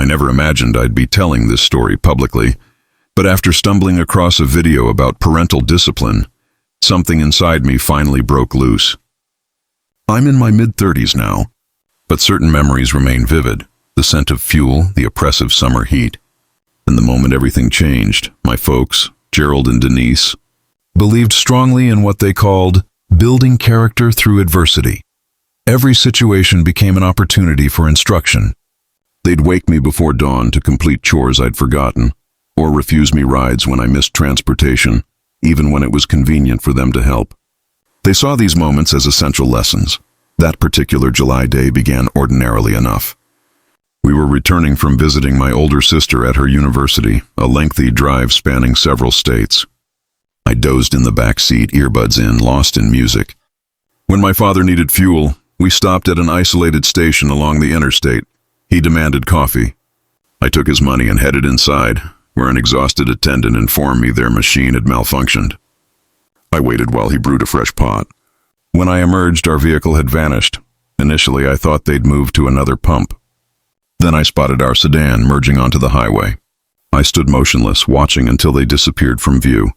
never imagined I'd be telling this story publicly, but after stumbling across a video about parental discipline, something inside me finally broke loose. I'm in my mid-30s now, but certain memories remain vivid. The scent of fuel, the oppressive summer heat. And the moment everything changed, my folks, Gerald and Denise, believed strongly in what they called building character through adversity. Every situation became an opportunity for instruction. They'd wake me before dawn to complete chores I'd forgotten, or refuse me rides when I missed transportation, even when it was convenient for them to help. They saw these moments as essential lessons. That particular July day began ordinarily enough. We were returning from visiting my older sister at her university, a lengthy drive spanning several states. I dozed in the back seat, earbuds in, lost in music. When my father needed fuel, we stopped at an isolated station along the interstate. He demanded coffee. I took his money and headed inside, where an exhausted attendant informed me their machine had malfunctioned. I waited while he brewed a fresh pot. When I emerged, our vehicle had vanished. Initially, I thought they'd moved to another pump. Then I spotted our sedan merging onto the highway. I stood motionless, watching until they disappeared from view.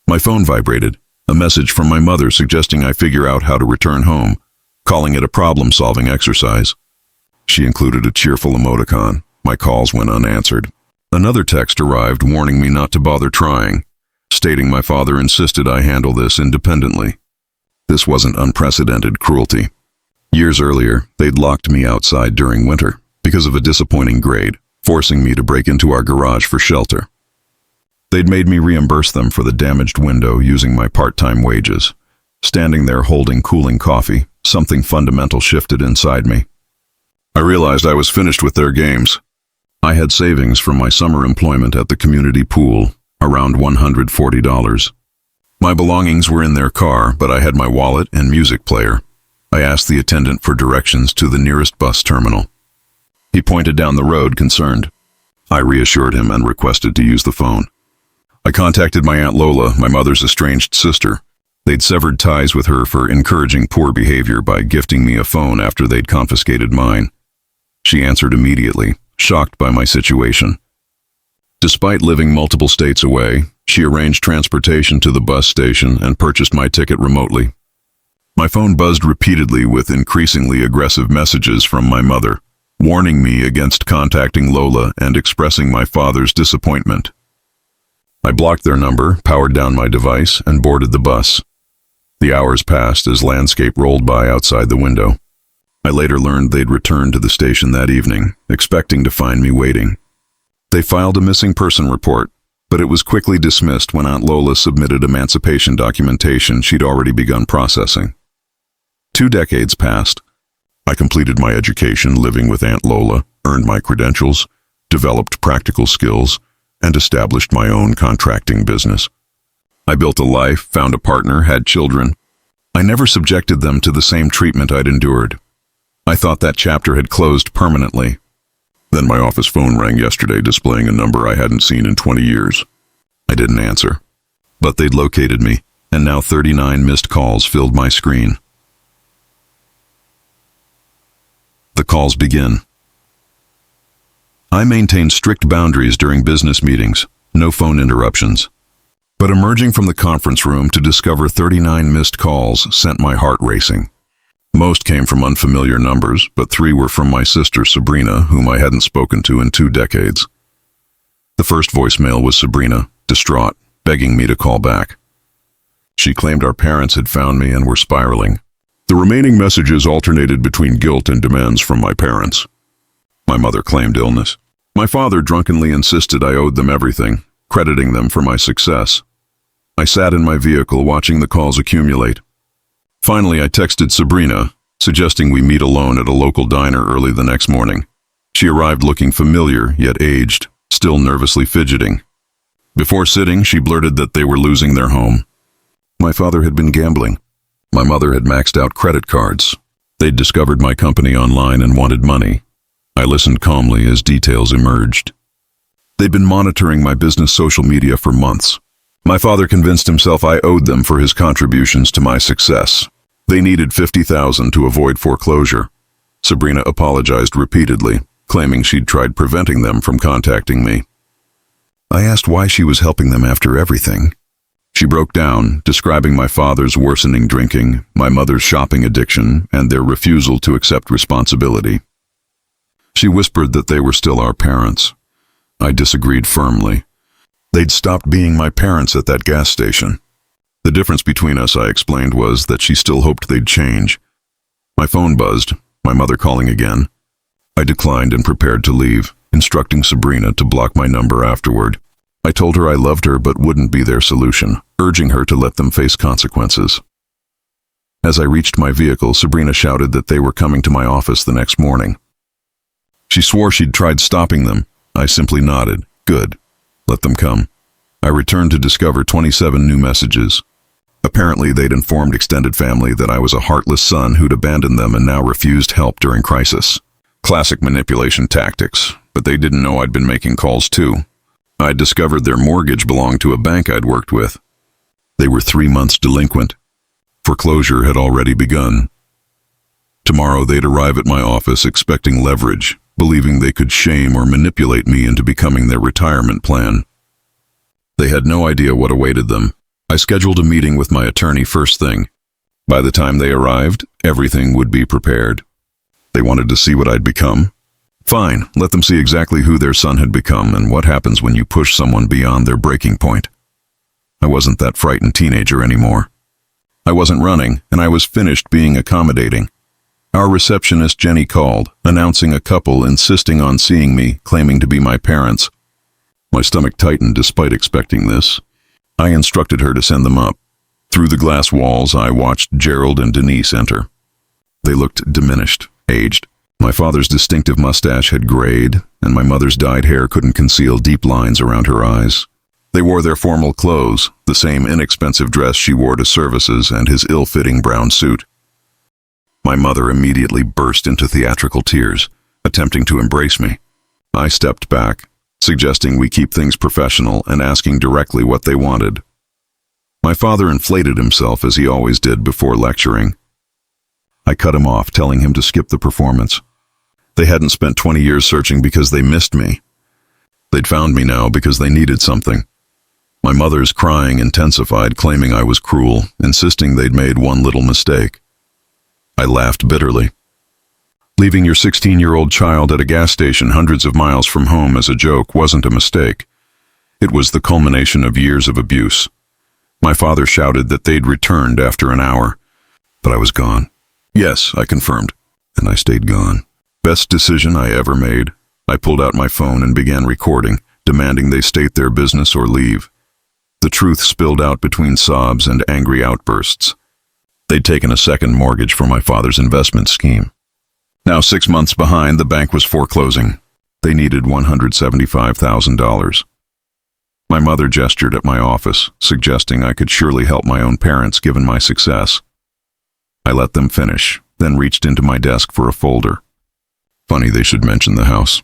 My phone vibrated, a message from my mother suggesting I figure out how to return home, calling it a problem-solving exercise. She included a cheerful emoticon. My calls went unanswered. Another text arrived warning me not to bother trying, stating my father insisted I handle this independently. This wasn't unprecedented cruelty. Years earlier, they'd locked me outside during winter because of a disappointing grade, forcing me to break into our garage for shelter. They'd made me reimburse them for the damaged window using my part-time wages. Standing there holding cooling coffee, something fundamental shifted inside me. I realized I was finished with their games. I had savings from my summer employment at the community pool, around $140. My belongings were in their car, but I had my wallet and music player. I asked the attendant for directions to the nearest bus terminal. He pointed down the road, concerned. I reassured him and requested to use the phone. I contacted my Aunt Lola, my mother's estranged sister. They'd severed ties with her for encouraging poor behavior by gifting me a phone after they'd confiscated mine. She answered immediately, shocked by my situation. Despite living multiple states away, she arranged transportation to the bus station and purchased my ticket remotely. My phone buzzed repeatedly with increasingly aggressive messages from my mother, warning me against contacting Lola and expressing my father's disappointment. I blocked their number, powered down my device, and boarded the bus. The hours passed as landscape rolled by outside the window. I later learned they'd returned to the station that evening, expecting to find me waiting. They filed a missing person report, but it was quickly dismissed when Aunt Lola submitted emancipation documentation she'd already begun processing. 2 decades passed. I completed my education living with Aunt Lola, earned my credentials, developed practical skills, and established my own contracting business. I built a life, found a partner, had children. I never subjected them to the same treatment I'd endured. I thought that chapter had closed permanently. Then my office phone rang yesterday displaying a number I hadn't seen in 20 years. I didn't answer. But they'd located me, and now 39 missed calls filled my screen. The calls begin. I maintain strict boundaries during business meetings, no phone interruptions. But emerging from the conference room to discover 39 missed calls sent my heart racing. Most came from unfamiliar numbers, but 3 were from my sister Sabrina, whom I hadn't spoken to in 2 decades. The first voicemail was Sabrina, distraught, begging me to call back. She claimed our parents had found me and were spiraling. The remaining messages alternated between guilt and demands from my parents. My mother claimed illness. My father drunkenly insisted I owed them everything, crediting them for my success. I sat in my vehicle watching the calls accumulate. Finally, I texted Sabrina, suggesting we meet alone at a local diner early the next morning. She arrived looking familiar, yet aged, still nervously fidgeting. Before sitting, she blurted that they were losing their home. My father had been gambling. My mother had maxed out credit cards. They'd discovered my company online and wanted money. I listened calmly as details emerged. They'd been monitoring my business social media for months. My father convinced himself I owed them for his contributions to my success. They needed $50,000 to avoid foreclosure. Sabrina apologized repeatedly, claiming she'd tried preventing them from contacting me. I asked why she was helping them after everything. She broke down, describing my father's worsening drinking, my mother's shopping addiction, and their refusal to accept responsibility. She whispered that they were still our parents. I disagreed firmly. They'd stopped being my parents at that gas station. The difference between us, I explained, was that she still hoped they'd change. My phone buzzed, my mother calling again. I declined and prepared to leave, instructing Sabrina to block my number afterward. I told her I loved her but wouldn't be their solution, urging her to let them face consequences. As I reached my vehicle, Sabrina shouted that they were coming to my office the next morning. She swore she'd tried stopping them. I simply nodded. Good. Let them come. I returned to discover 27 new messages. Apparently, they'd informed extended family that I was a heartless son who'd abandoned them and now refused help during crisis. Classic manipulation tactics, but they didn't know I'd been making calls too. I'd discovered their mortgage belonged to a bank I'd worked with. They were 3 months delinquent. Foreclosure had already begun. Tomorrow they'd arrive at my office expecting leverage, believing they could shame or manipulate me into becoming their retirement plan. They had no idea what awaited them. I scheduled a meeting with my attorney first thing. By the time they arrived, everything would be prepared. They wanted to see what I'd become. Fine, let them see exactly who their son had become and what happens when you push someone beyond their breaking point. I wasn't that frightened teenager anymore. I wasn't running, and I was finished being accommodating. Our receptionist Jenny called, announcing a couple insisting on seeing me, claiming to be my parents. My stomach tightened despite expecting this. I instructed her to send them up. Through the glass walls, I watched Gerald and Denise enter. They looked diminished, aged. My father's distinctive mustache had grayed, and my mother's dyed hair couldn't conceal deep lines around her eyes. They wore their formal clothes, the same inexpensive dress she wore to services and his ill-fitting brown suit. My mother immediately burst into theatrical tears, attempting to embrace me. I stepped back, suggesting we keep things professional and asking directly what they wanted. My father inflated himself as he always did before lecturing. I cut him off, telling him to skip the performance. They hadn't spent 20 years searching because they missed me. They'd found me now because they needed something. My mother's crying intensified, claiming I was cruel, insisting they'd made one little mistake. I laughed bitterly. Leaving your 16-year-old child at a gas station hundreds of miles from home as a joke wasn't a mistake. It was the culmination of years of abuse. My father shouted that they'd returned after an hour, but I was gone. Yes, I confirmed, and I stayed gone. Best decision I ever made. I pulled out my phone and began recording, demanding they state their business or leave. The truth spilled out between sobs and angry outbursts. They'd taken a second mortgage for my father's investment scheme. Now 6 months behind, the bank was foreclosing. They needed $175,000. My mother gestured at my office, suggesting I could surely help my own parents given my success. I let them finish, then reached into my desk for a folder. Funny they should mention the house.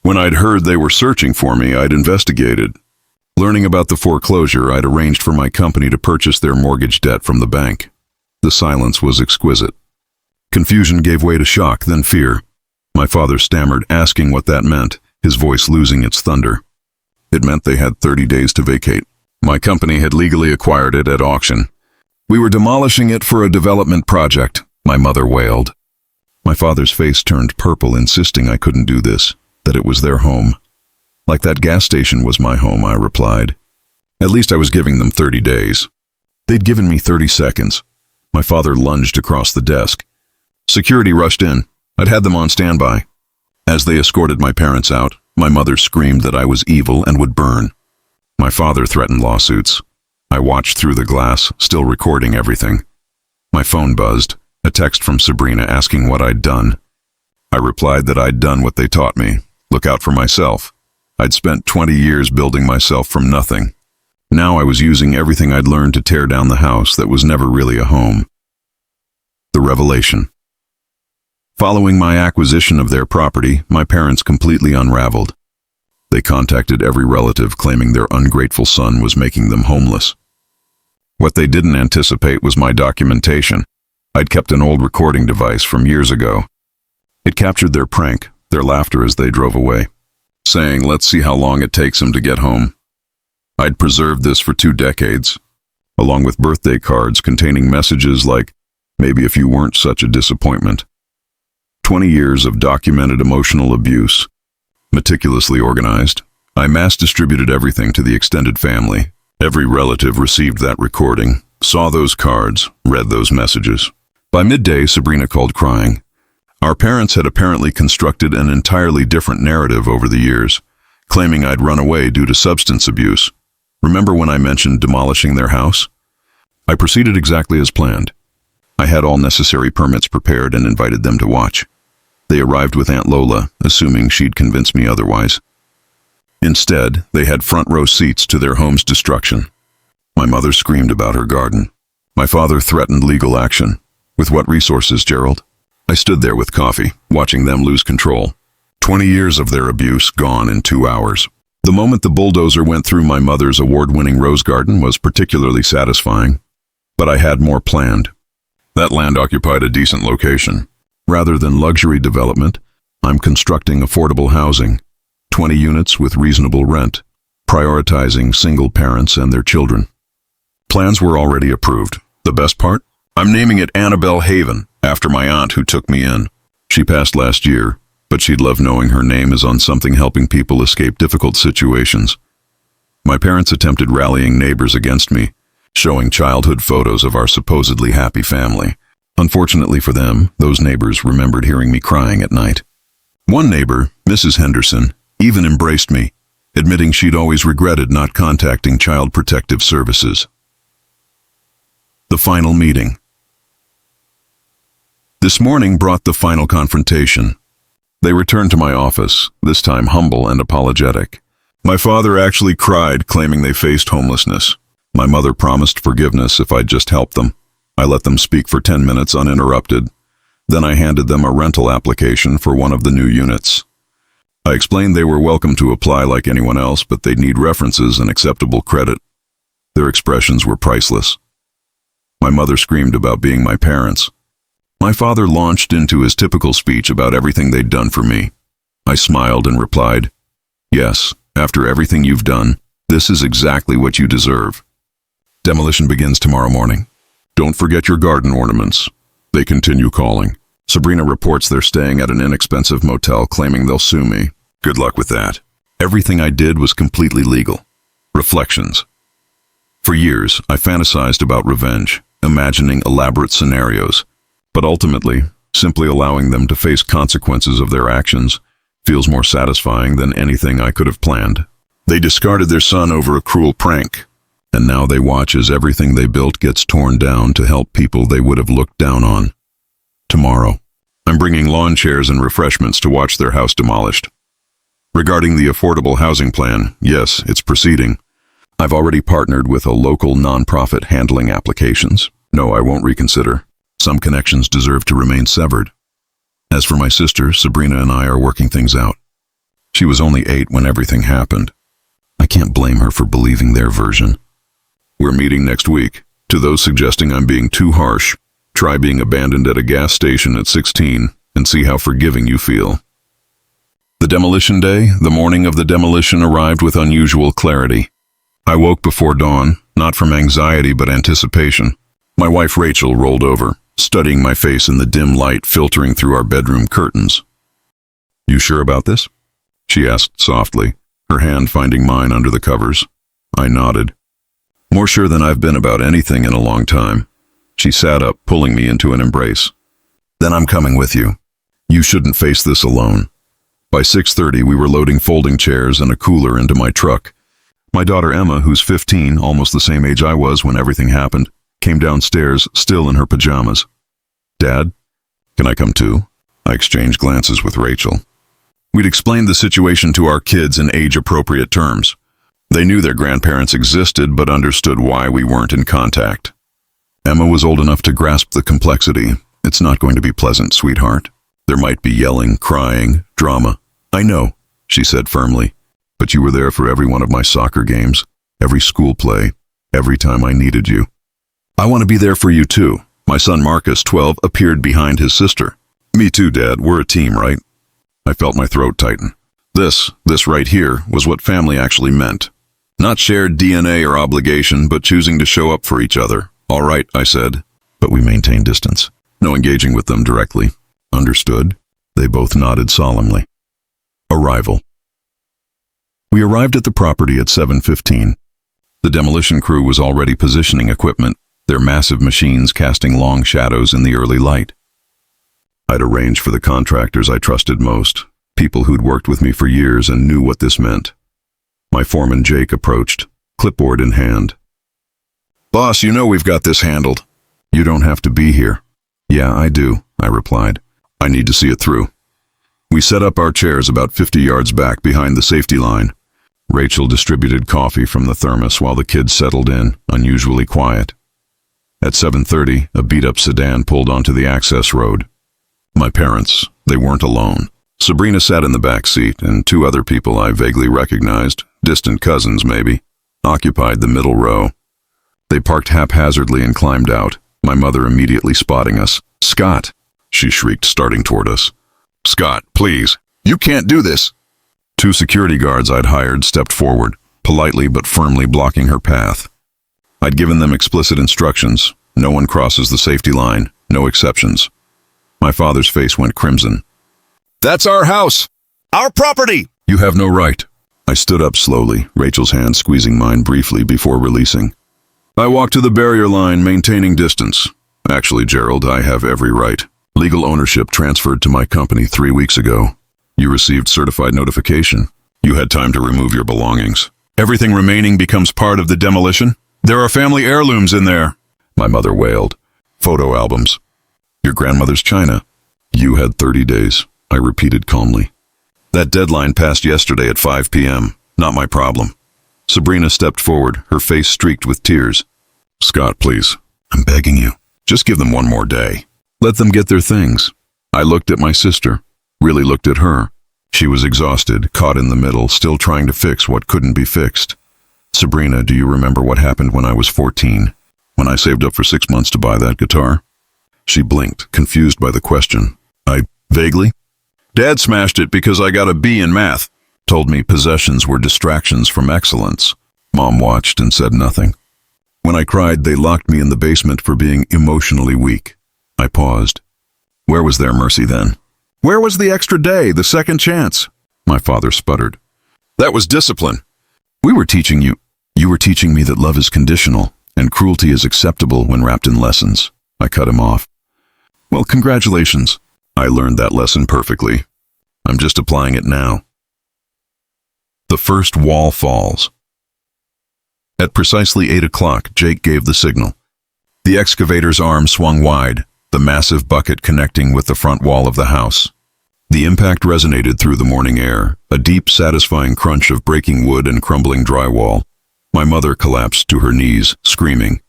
When I'd heard they were searching for me, I'd investigated. Learning about the foreclosure, I'd arranged for my company to purchase their mortgage debt from the bank. The silence was exquisite. Confusion gave way to shock, then fear. My father stammered, asking what that meant, his voice losing its thunder. It meant they had 30 days to vacate. My company had legally acquired it at auction. We were demolishing it for a development project, my mother wailed. My father's face turned purple, insisting I couldn't do this, that it was their home. Like that gas station was my home, I replied. At least I was giving them 30 days. They'd given me 30 seconds. My father lunged across the desk. Security rushed in. I'd had them on standby. As they escorted my parents out, my mother screamed that I was evil and would burn. My father threatened lawsuits. I watched through the glass, still recording everything. My phone buzzed, a text from Sabrina asking what I'd done. I replied that I'd done what they taught me, look out for myself. I'd spent 20 years building myself from nothing. Now I was using everything I'd learned to tear down the house that was never really a home. The revelation. Following my acquisition of their property, my parents completely unraveled. They contacted every relative claiming their ungrateful son was making them homeless. What they didn't anticipate was my documentation. I'd kept an old recording device from years ago. It captured their prank, their laughter as they drove away, saying, "Let's see how long it takes him to get home." I'd preserved this for 2 decades, along with birthday cards containing messages like, "Maybe if you weren't such a disappointment." 20 years of documented emotional abuse, meticulously organized. I mass distributed everything to the extended family. Every relative received that recording, saw those cards, read those messages. By midday, Sabrina called crying. Our parents had apparently constructed an entirely different narrative over the years, claiming I'd run away due to substance abuse. Remember when I mentioned demolishing their house? I proceeded exactly as planned. I had all necessary permits prepared and invited them to watch. They arrived with Aunt Lola, assuming she'd convince me otherwise. Instead, they had front row seats to their home's destruction. My mother screamed about her garden. My father threatened legal action. With what resources, Gerald? I stood there with coffee, watching them lose control. 20 years of their abuse gone in 2 hours. The moment the bulldozer went through my mother's award-winning rose garden was particularly satisfying. But I had more planned. That land occupied a decent location. Rather than luxury development, I'm constructing affordable housing, 20 units with reasonable rent, prioritizing single parents and their children. Plans were already approved. The best part? I'm naming it Annabelle Haven, after my aunt who took me in. She passed last year, but she'd love knowing her name is on something helping people escape difficult situations. My parents attempted rallying neighbors against me, showing childhood photos of our supposedly happy family. Unfortunately for them, those neighbors remembered hearing me crying at night. One neighbor, Mrs. Henderson, even embraced me, admitting she'd always regretted not contacting Child Protective Services. The final meeting. This morning brought the final confrontation. They returned to my office, this time humble and apologetic. My father actually cried, claiming they faced homelessness. My mother promised forgiveness if I'd just help them. I let them speak for 10 minutes uninterrupted. Then I handed them a rental application for one of the new units. I explained they were welcome to apply like anyone else, but they'd need references and acceptable credit. Their expressions were priceless. My mother screamed about being my parents. My father launched into his typical speech about everything they'd done for me. I smiled and replied, "Yes, after everything you've done, this is exactly what you deserve." Demolition begins tomorrow morning. Don't forget your garden ornaments. They continue calling. Sabrina reports they're staying at an inexpensive motel, claiming they'll sue me. Good luck with that. Everything I did was completely legal. Reflections. For years, I fantasized about revenge, imagining elaborate scenarios. But ultimately, simply allowing them to face consequences of their actions feels more satisfying than anything I could have planned. They discarded their son over a cruel prank, and now they watch as everything they built gets torn down to help people they would have looked down on. Tomorrow, I'm bringing lawn chairs and refreshments to watch their house demolished. Regarding the affordable housing plan, yes, it's proceeding. I've already partnered with a local nonprofit handling applications. No, I won't reconsider. Some connections deserve to remain severed. As for my sister, Sabrina and I are working things out. She was only 8 when everything happened. I can't blame her for believing their version. We're meeting next week. To those suggesting I'm being too harsh, try being abandoned at a gas station at 16 and see how forgiving you feel. The demolition day, the morning of the demolition, arrived with unusual clarity. I woke before dawn, not from anxiety but anticipation. My wife Rachel rolled over, studying my face in the dim light filtering through our bedroom curtains. "You sure about this?" she asked softly, her hand finding mine under the covers. I nodded. "More sure than I've been about anything in a long time." She sat up, pulling me into an embrace. "Then I'm coming with you. You shouldn't face this alone." By 6:30, we were loading folding chairs and a cooler into my truck. My daughter Emma, who's 15, almost the same age I was when everything happened, came downstairs, still in her pajamas. "Dad, can I come too?" I exchanged glances with Rachel. We'd explained the situation to our kids in age-appropriate terms. They knew their grandparents existed but understood why we weren't in contact. Emma was old enough to grasp the complexity. "It's not going to be pleasant, sweetheart. There might be yelling, crying, drama." "I know," she said firmly, "but you were there for every one of my soccer games, every school play, every time I needed you." "I want to be there for you too." My son Marcus, 12, appeared behind his sister. "Me too, Dad. We're a team, right?" I felt my throat tighten. This right here was what family actually meant. Not shared DNA or obligation, but choosing to show up for each other. All right, I said, but we maintained distance. No engaging with them directly. Understood? They both nodded solemnly. Arrival. We arrived at the property at 7:15. The demolition crew was already positioning equipment, their massive machines casting long shadows in the early light. I'd arranged for the contractors I trusted most, people who'd worked with me for years and knew what this meant. My foreman Jake approached, clipboard in hand. "Boss, you know we've got this handled." "You don't have to be here." "Yeah, I do," I replied. "I need to see it through." We set up our chairs about 50 yards back behind the safety line. Rachel distributed coffee from the thermos while the kids settled in, unusually quiet. At 7:30, a beat-up sedan pulled onto the access road. My parents, they weren't alone. Sabrina sat in the back seat, and two other people I vaguely recognized, distant cousins maybe, occupied the middle row. They parked haphazardly and climbed out, my mother immediately spotting us. "Scott!" she shrieked, starting toward us. "Scott, please, you can't do this!" Two security guards I'd hired stepped forward, politely but firmly blocking her path. I'd given them explicit instructions. No one crosses the safety line, no exceptions. My father's face went crimson. "That's our house! Our property!" "You have no right." I stood up slowly, Rachel's hand squeezing mine briefly before releasing. I walked to the barrier line, maintaining distance. "Actually, Gerald, I have every right. Legal ownership transferred to my company 3 weeks ago. You received certified notification. You had time to remove your belongings. Everything remaining becomes part of the demolition. There are family heirlooms in there," my mother wailed. "Photo albums. Your grandmother's china. You had 30 days, I repeated calmly. That deadline passed yesterday at 5 p.m. Not my problem. Sabrina stepped forward, her face streaked with tears. "Scott, please, I'm begging you. Just give them one more day. Let them get their things." I looked at my sister, really looked at her. She was exhausted, caught in the middle, still trying to fix what couldn't be fixed. "Sabrina, do you remember what happened when I was 14? When I saved up for 6 months to buy that guitar?" She blinked, confused by the question. Vaguely. "Dad smashed it because I got a B in math. Told me possessions were distractions from excellence." Mom watched and said nothing. When I cried, they locked me in the basement for being emotionally weak. I paused. Where was their mercy then? Where was the extra day, the second chance? My father sputtered. "That was discipline." "You were teaching me that love is conditional and cruelty is acceptable when wrapped in lessons." I cut him off. "Well, congratulations. I learned that lesson perfectly. I'm just applying it now." The first wall falls. At precisely 8 o'clock, Jake gave the signal. The excavator's arm swung wide, the massive bucket connecting with the front wall of the house. The impact resonated through the morning air, a deep, satisfying crunch of breaking wood and crumbling drywall. My mother collapsed to her knees, screaming.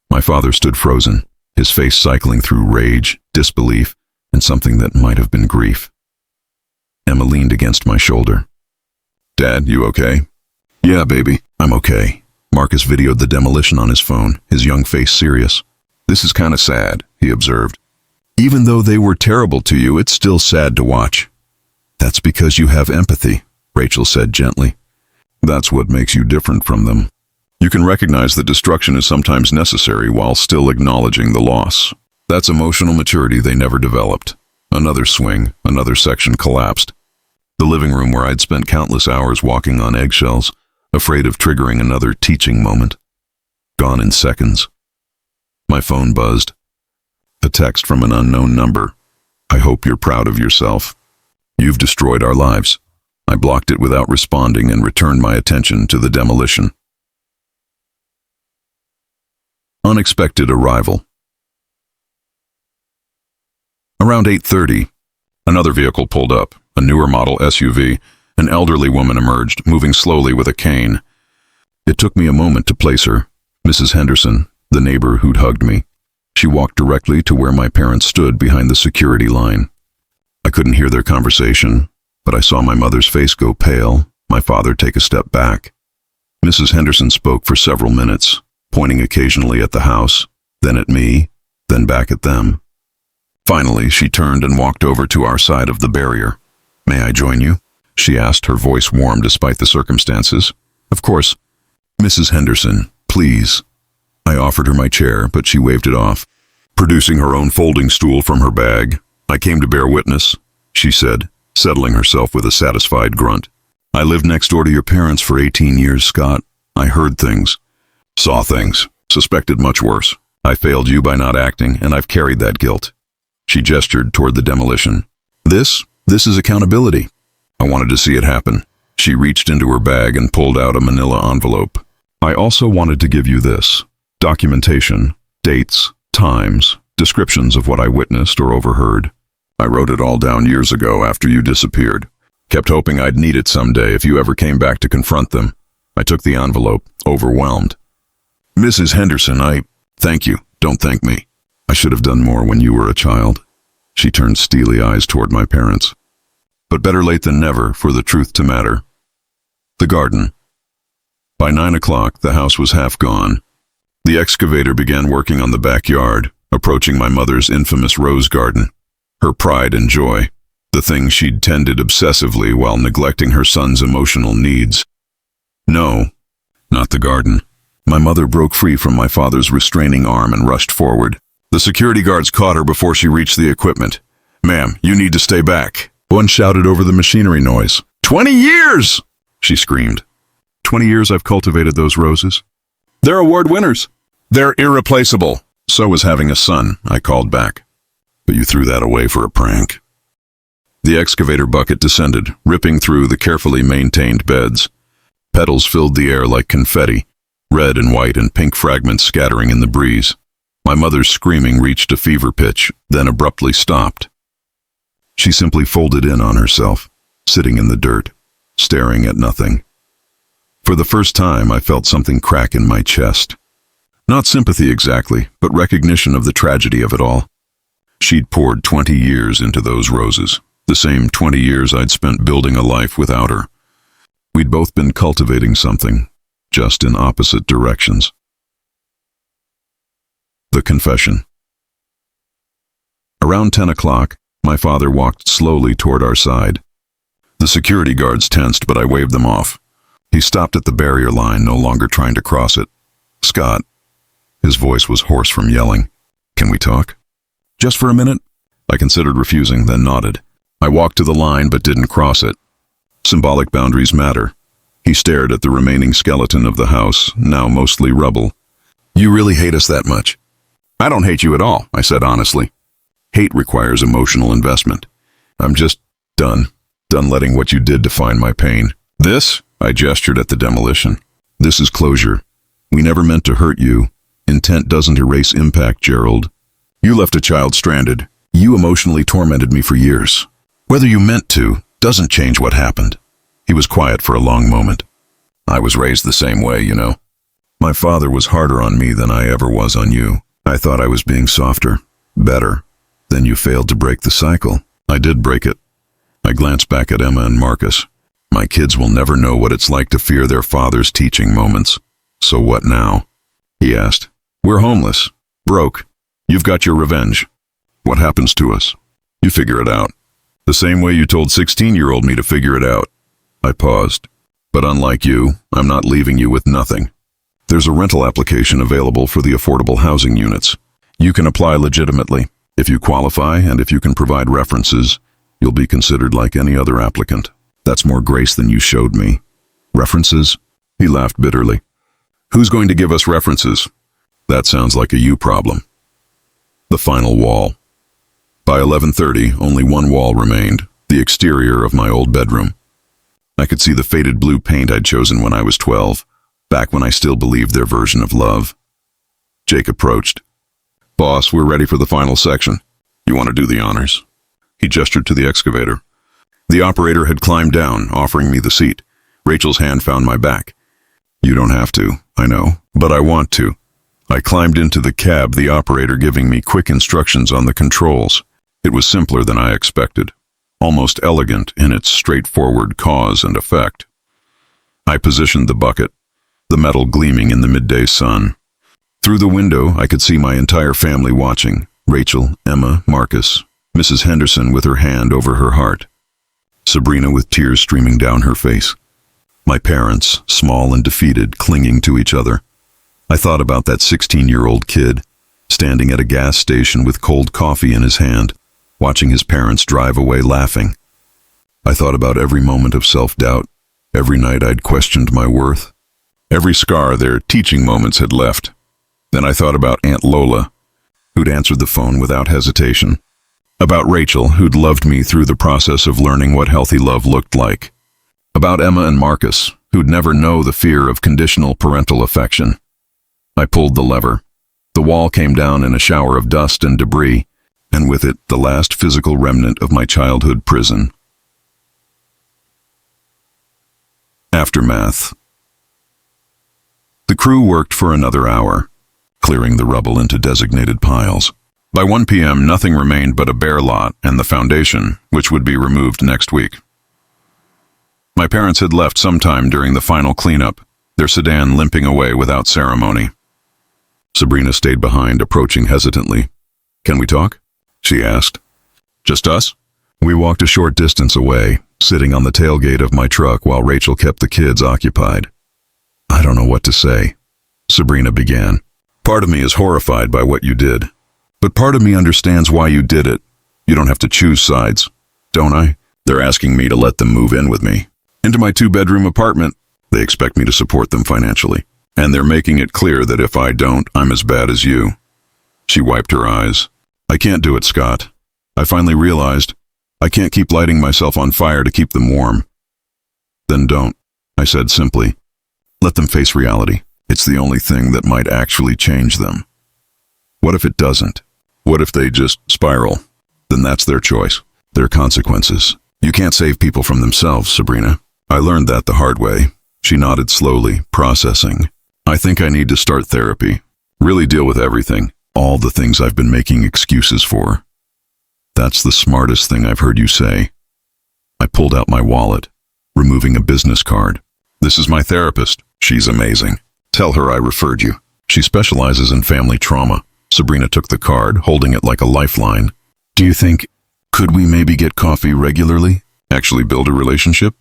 My father stood frozen, his face cycling through rage, disbelief, and something that might have been grief. Emma leaned against my shoulder. "Dad, you okay?" "Yeah, baby, I'm okay." Marcus videoed the demolition on his phone, his young face serious. "This is kind of sad," he observed. "Even though they were terrible to you, it's still sad to watch." "That's because you have empathy," Rachel said gently. "That's what makes you different from them. You can recognize that destruction is sometimes necessary while still acknowledging the loss. That's emotional maturity they never developed." Another swing, another section collapsed. The living room where I'd spent countless hours walking on eggshells, afraid of triggering another teaching moment. Gone in seconds. My phone buzzed. A text from an unknown number. "I hope you're proud of yourself. You've destroyed our lives." I blocked it without responding and returned my attention to the demolition. Unexpected arrival. Around 8:30, another vehicle pulled up, a newer model SUV. An elderly woman emerged, moving slowly with a cane. It took me a moment to place her. Mrs. Henderson, the neighbor who'd hugged me. She walked directly to where my parents stood behind the security line. I couldn't hear their conversation, but I saw my mother's face go pale, my father take a step back. Mrs. Henderson spoke for several minutes, pointing occasionally at the house, then at me, then back at them. Finally, she turned and walked over to our side of the barrier. "May I join you?" she asked, her voice warm despite the circumstances. "Of course. Mrs. Henderson, please." I offered her my chair, but she waved it off. Producing her own folding stool from her bag, "I came to bear witness," she said, settling herself with a satisfied grunt. "I lived next door to your parents for 18 years, Scott. I heard things, saw things, suspected much worse. I failed you by not acting, and I've carried that guilt." She gestured toward the demolition. This is accountability." I wanted to see it happen. She reached into her bag and pulled out a manila envelope. "I also wanted to give you this. Documentation, dates, times, descriptions of what I witnessed or overheard. I wrote it all down years ago after you disappeared. Kept hoping I'd need it someday if you ever came back to confront them." I took the envelope, overwhelmed. "Mrs. Henderson, thank you. Don't thank me. I should have done more when you were a child." She turned steely eyes toward my parents. "But better late than never for the truth to matter." The garden. By 9 o'clock, the house was half gone. The excavator began working on the backyard, approaching my mother's infamous rose garden. Her pride and joy, the thing she'd tended obsessively while neglecting her son's emotional needs. No, not the garden. My mother broke free from my father's restraining arm and rushed forward. The security guards caught her before she reached the equipment. "Ma'am, you need to stay back," one shouted over the machinery noise. 20 years! She screamed. 20 years I've cultivated those roses. They're award winners. They're irreplaceable. So is having a son, I called back. But you threw that away for a prank. The excavator bucket descended, ripping through the carefully maintained beds. Petals filled the air like confetti, red and white and pink fragments scattering in the breeze. My mother's screaming reached a fever pitch, then abruptly stopped. She simply folded in on herself, sitting in the dirt, staring at nothing. For the first time, I felt something crack in my chest. Not sympathy exactly, but recognition of the tragedy of it all. She'd poured 20 years into those roses, the same 20 years I'd spent building a life without her. We'd both been cultivating something, just in opposite directions. The confession. Around 10 o'clock, my father walked slowly toward our side. The security guards tensed, but I waved them off. He stopped at the barrier line, no longer trying to cross it. "Scott." His voice was hoarse from yelling. "Can we talk?" "Just for a minute?" I considered refusing, then nodded. I walked to the line, but didn't cross it. Symbolic boundaries matter. He stared at the remaining skeleton of the house, now mostly rubble. "You really hate us that much?" "I don't hate you at all," I said honestly. Hate requires emotional investment. I'm just done letting what you did define my pain. This, I gestured at the demolition. This is closure. We never meant to hurt you. Intent doesn't erase impact, Gerald. You left a child stranded. You emotionally tormented me for years. Whether you meant to doesn't change what happened. He was quiet for a long moment. I was raised the same way, you know. My father was harder on me than I ever was on you. I thought I was being softer, better. Then you failed to break the cycle. I did break it. I glanced back at Emma and Marcus. My kids will never know what it's like to fear their father's teaching moments. So what now? He asked. We're homeless, broke. You've got your revenge. What happens to us? You figure it out. The same way you told 16-year-old me to figure it out. I paused. But unlike you, I'm not leaving you with nothing. There's a rental application available for the affordable housing units. You can apply legitimately. If you qualify and if you can provide references, you'll be considered like any other applicant. That's more grace than you showed me. References? He laughed bitterly. Who's going to give us references? That sounds like a you problem. The final wall. By 11:30, only one wall remained, the exterior of my old bedroom. I could see the faded blue paint I'd chosen when I was 12, back when I still believed their version of love. Jake approached. Boss, we're ready for the final section. You want to do the honors? He gestured to the excavator. The operator had climbed down, offering me the seat. Rachel's hand found my back. You don't have to, I know, but I want to. I climbed into the cab, the operator giving me quick instructions on the controls. It was simpler than I expected, almost elegant in its straightforward cause and effect. I positioned the bucket, the metal gleaming in the midday sun. Through the window, I could see my entire family watching. Rachel, Emma, Marcus, Mrs. Henderson with her hand over her heart. Sabrina with tears streaming down her face. My parents, small and defeated, clinging to each other. I thought about that 16-year-old kid, standing at a gas station with cold coffee in his hand, watching his parents drive away laughing. I thought about every moment of self-doubt, every night I'd questioned my worth, every scar their teaching moments had left. Then I thought about Aunt Lola, who'd answered the phone without hesitation. About Rachel, who'd loved me through the process of learning what healthy love looked like. About Emma and Marcus, who'd never know the fear of conditional parental affection. I pulled the lever. The wall came down in a shower of dust and debris, and with it, the last physical remnant of my childhood prison. Aftermath. The crew worked for another hour, clearing the rubble into designated piles. By 1 p.m., nothing remained but a bare lot and the foundation, which would be removed next week. My parents had left sometime during the final cleanup, their sedan limping away without ceremony. Sabrina stayed behind, approaching hesitantly. "Can we talk?" she asked. "Just us?" We walked a short distance away, sitting on the tailgate of my truck while Rachel kept the kids occupied. "I don't know what to say," Sabrina began. "Part of me is horrified by what you did. But part of me understands why you did it. You don't have to choose sides, don't I? They're asking me to let them move in with me. Into my 2-bedroom apartment. They expect me to support them financially. And they're making it clear that if I don't, I'm as bad as you." She wiped her eyes. "I can't do it, Scott. I finally realized I can't keep lighting myself on fire to keep them warm." "Then don't," I said simply. "Let them face reality. It's the only thing that might actually change them. What if it doesn't? What if they just spiral? Then that's their choice, their consequences. You can't save people from themselves, Sabrina. I learned that the hard way." She nodded slowly, processing. "I think I need to start therapy. Really deal with everything, all the things I've been making excuses for." "That's the smartest thing I've heard you say." I pulled out my wallet, removing a business card. "This is my therapist. She's amazing. Tell her I referred you. She specializes in family trauma." Sabrina took the card, holding it like a lifeline. "Do you think, could we maybe get coffee regularly? Actually build a relationship?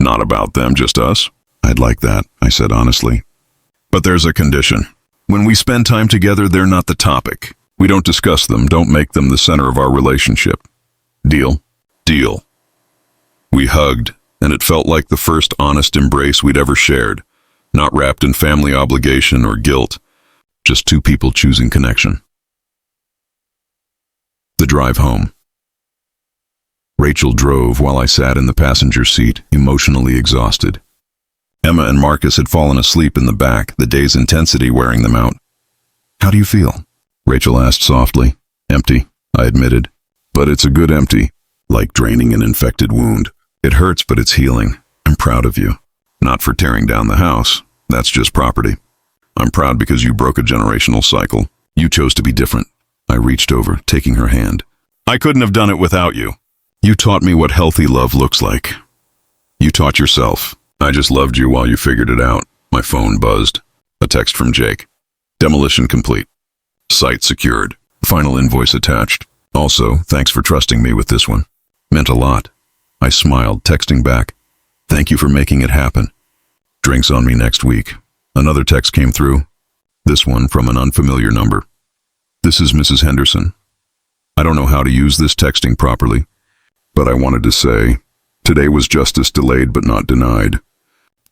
Not about them, just us?" "I'd like that," I said honestly. "But there's a condition. When we spend time together, they're not the topic. We don't discuss them, don't make them the center of our relationship. Deal?" "Deal." We hugged, and it felt like the first honest embrace we'd ever shared, not wrapped in family obligation or guilt, just two people choosing connection. The drive home. Rachel drove while I sat in the passenger seat, emotionally exhausted. Emma and Marcus had fallen asleep in the back, the day's intensity wearing them out. "How do you feel?" Rachel asked softly. "Empty," I admitted. "But it's a good empty, like draining an infected wound. It hurts, but it's healing. I'm proud of you. Not for tearing down the house. That's just property. I'm proud because you broke a generational cycle. You chose to be different." I reached over, taking her hand. "I couldn't have done it without you. You taught me what healthy love looks like. You taught yourself. I just loved you while you figured it out." My phone buzzed. A text from Jake. "Demolition complete. Site secured. Final invoice attached. Also, thanks for trusting me with this one. Meant a lot." I smiled, texting back. "Thank you for making it happen. Drinks on me next week." Another text came through. This one from an unfamiliar number. "This is Mrs. Henderson. I don't know how to use this texting properly, but I wanted to say, today was justice delayed but not denied.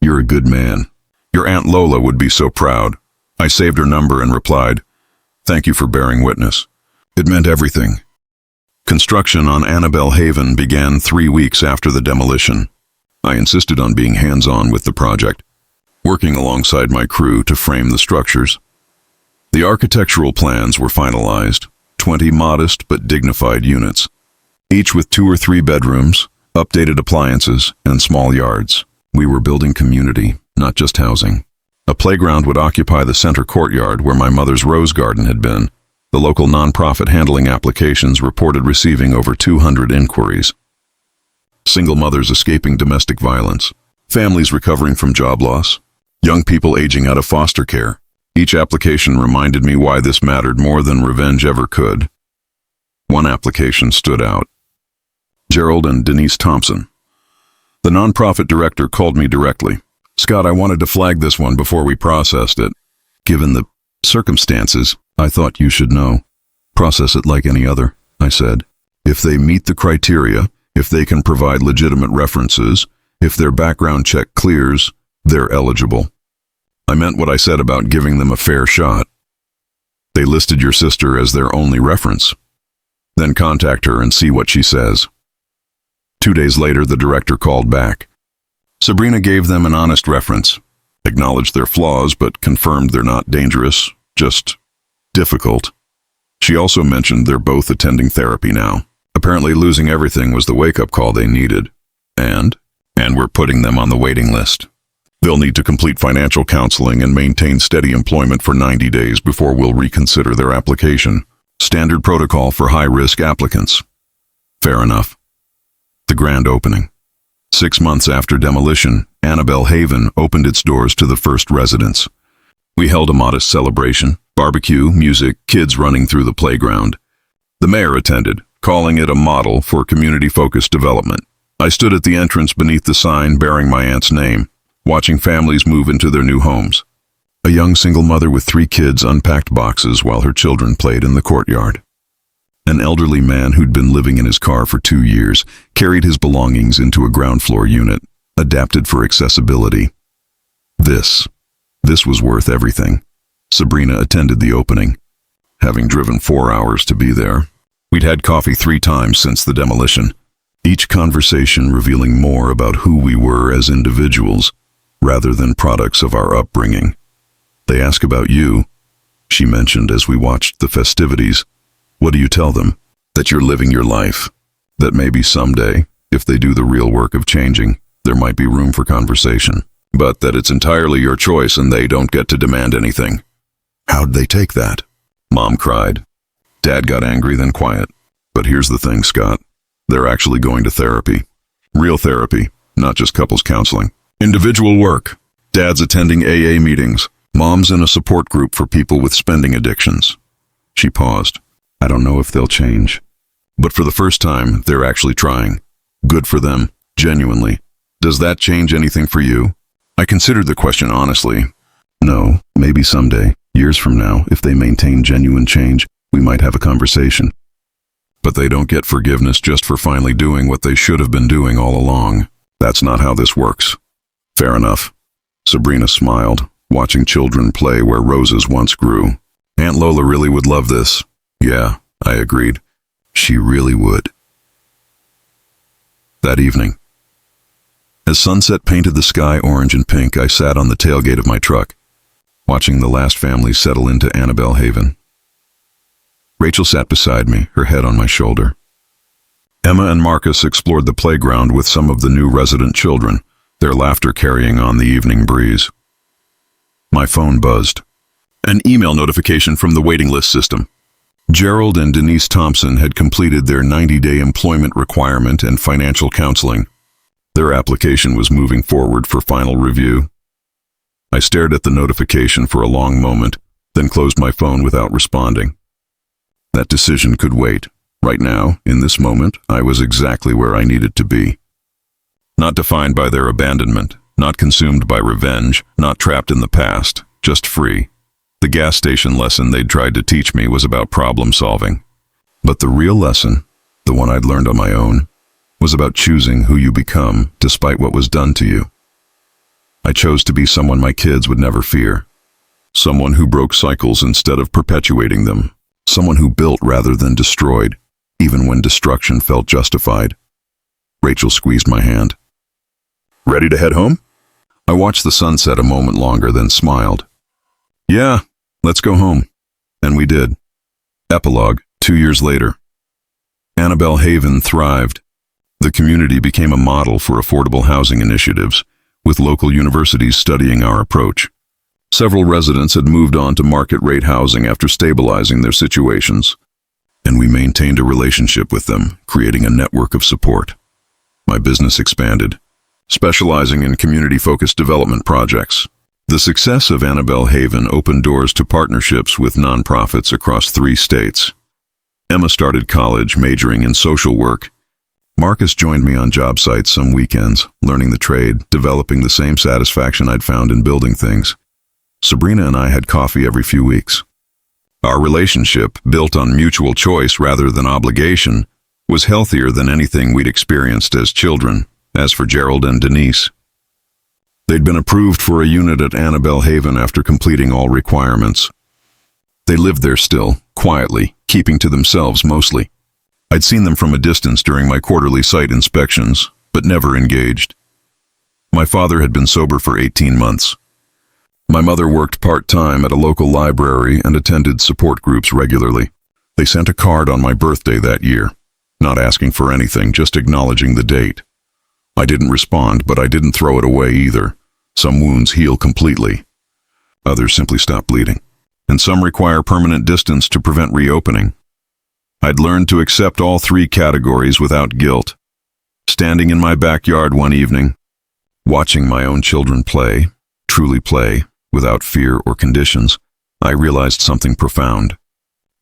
You're a good man. Your Aunt Lola would be so proud." I saved her number and replied, "Thank you for bearing witness." It meant everything. Construction on Annabelle Haven began 3 weeks after the demolition. I insisted on being hands-on with the project, working alongside my crew to frame the structures. The architectural plans were finalized, 20 modest but dignified units, each with 2 or 3 bedrooms, updated appliances, and small yards. We were building community, not just housing. A playground would occupy the center courtyard where my mother's rose garden had been. The local nonprofit handling applications reported receiving over 200 inquiries. Single mothers escaping domestic violence, families recovering from job loss, young people aging out of foster care. Each application reminded me why this mattered more than revenge ever could. One application stood out. Gerald and Denise Thompson, The nonprofit director called me directly. Scott, I wanted to flag this one before we processed it. Given the circumstances, I thought you should know. Process it like any other, I said. If they meet the criteria, if they can provide legitimate references, if their background check clears, they're eligible. I meant what I said about giving them a fair shot. They listed your sister as their only reference. Then contact her and see what she says. 2 days later, the director called back. Sabrina gave them an honest reference, acknowledged their flaws, but confirmed they're not dangerous, just difficult. She also mentioned they're both attending therapy now. Apparently losing everything was the wake-up call they needed. And we're putting them on the waiting list. They'll need to complete financial counseling and maintain steady employment for 90 days before we'll reconsider their application. Standard protocol for high-risk applicants. Fair enough. The grand opening. 6 months after demolition, Annabelle Haven opened its doors to the first residents. We held a modest celebration, barbecue, music, kids running through the playground. The mayor attended, calling it a model for community-focused development. I stood at the entrance beneath the sign bearing my aunt's name, watching families move into their new homes. A young single mother with 3 kids unpacked boxes while her children played in the courtyard. An elderly man who'd been living in his car for 2 years carried his belongings into a ground floor unit, adapted for accessibility. This was worth everything. Sabrina attended the opening, having driven 4 hours to be there. We'd had coffee 3 times since the demolition, each conversation revealing more about who we were as individuals, rather than products of our upbringing. They ask about you, she mentioned as we watched the festivities. What do you tell them? That you're living your life. That maybe someday, if they do the real work of changing, there might be room for conversation. But that it's entirely your choice and they don't get to demand anything. How'd they take that? Mom cried. Dad got angry, then quiet. But here's the thing, Scott. They're actually going to therapy. Real therapy, not just couples counseling. Individual work. Dad's attending AA meetings. Mom's in a support group for people with spending addictions. She paused. I don't know if they'll change. But for the first time, they're actually trying. Good for them, genuinely. Does that change anything for you? I considered the question honestly. No, maybe someday, years from now, if they maintain genuine change, we might have a conversation. But they don't get forgiveness just for finally doing what they should have been doing all along. That's not how this works. Fair enough. Sabrina smiled, watching children play where roses once grew. Aunt Lola really would love this. Yeah, I agreed. She really would. That evening, as sunset painted the sky orange and pink, I sat on the tailgate of my truck, watching the last family settle into Annabelle Haven. Rachel sat beside me, her head on my shoulder. Emma and Marcus explored the playground with some of the new resident children, their laughter carrying on the evening breeze. My phone buzzed. An email notification from the waiting list system. Gerald and Denise Thompson had completed their 90-day employment requirement and financial counseling. Their application was moving forward for final review. I stared at the notification for a long moment, then closed my phone without responding. That decision could wait. Right now, in this moment, I was exactly where I needed to be. Not defined by their abandonment, not consumed by revenge, not trapped in the past, just free. The gas station lesson they'd tried to teach me was about problem solving. But the real lesson, the one I'd learned on my own, was about choosing who you become despite what was done to you. I chose to be someone my kids would never fear. Someone who broke cycles instead of perpetuating them. Someone who built rather than destroyed, even when destruction felt justified. Rachel squeezed my hand. Ready to head home? I watched the sunset a moment longer, then smiled. Yeah, let's go home. And we did. Epilogue, 2 years later. Annabelle Haven thrived. The community became a model for affordable housing initiatives, with local universities studying our approach. Several residents had moved on to market-rate housing after stabilizing their situations, and we maintained a relationship with them, creating a network of support. My business expanded, specializing in community-focused development projects. The success of Annabelle Haven opened doors to partnerships with nonprofits across 3 states. Emma started college majoring in social work, Marcus joined me on job sites some weekends, learning the trade, developing the same satisfaction I'd found in building things. Sabrina and I had coffee every few weeks. Our relationship, built on mutual choice rather than obligation, was healthier than anything we'd experienced as children. As for Gerald and Denise, they'd been approved for a unit at Annabelle Haven after completing all requirements. They lived there still, quietly, keeping to themselves mostly. I'd seen them from a distance during my quarterly site inspections, but never engaged. My father had been sober for 18 months. My mother worked part-time at a local library and attended support groups regularly. They sent a card on my birthday that year, not asking for anything, just acknowledging the date. I didn't respond, but I didn't throw it away either. Some wounds heal completely. Others simply stop bleeding, and some require permanent distance to prevent reopening. I'd learned to accept all three categories without guilt. Standing in my backyard one evening, watching my own children play, truly play, without fear or conditions, I realized something profound.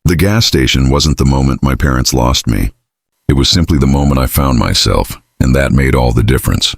The gas station wasn't the moment my parents lost me. It was simply the moment I found myself, and that made all the difference.